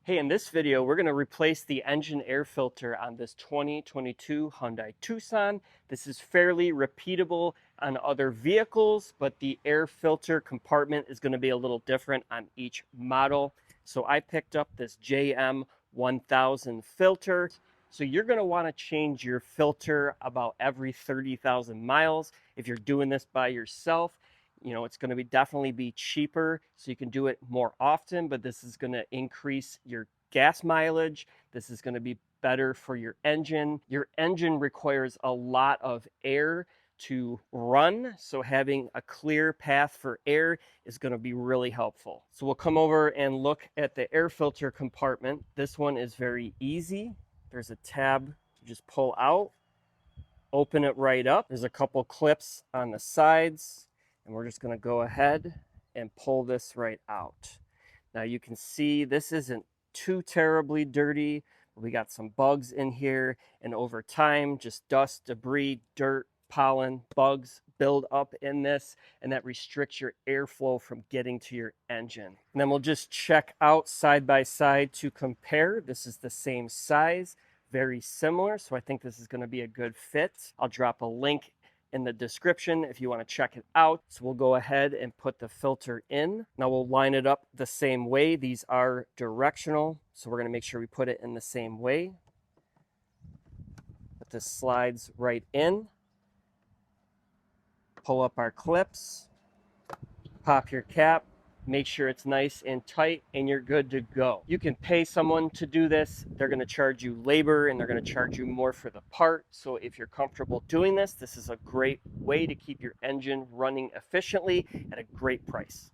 Hey, in this video, we're going to replace the engine air filter on this 2022 Hyundai Tucson. This is fairly repeatable on other vehicles, but the air filter compartment is going to be a little different on each model. So I picked up this JM 1000 filter. So you're going to want to change your filter about every 30,000 miles. If you're doing this by yourself, it's going to definitely be cheaper, so you can do it more often, but this is going to increase your gas mileage. This is going to be better for your engine. Your engine requires a lot of air to run, so having a clear path for air is going to be really helpful. So we'll come over and look at the air filter compartment. This one is very easy. There's a tab to just pull out, open it right up. There's a couple clips on the sides. And we're just going to go ahead and pull this right out. Now you can see this isn't too terribly dirty. We got some bugs in here, and over time, just dust, debris, dirt, pollen, bugs build up in this, and that restricts your airflow from getting to your engine. And then we'll just check out side by side to compare. This is the same size, very similar, so I think this is going to be a good fit. I'll drop a link in the description if you want to check it out. So we'll go ahead and put the filter in. Now we'll line it up the same way. These are directional, so we're going to make sure we put it in the same way. But this slides right in. Pull up our clips, pop your cap, make sure it's nice and tight, and you're good to go. You can pay someone to do this. They're going to charge you labor, and they're going to charge you more for the part. So if you're comfortable doing this, this is a great way to keep your engine running efficiently at a great price.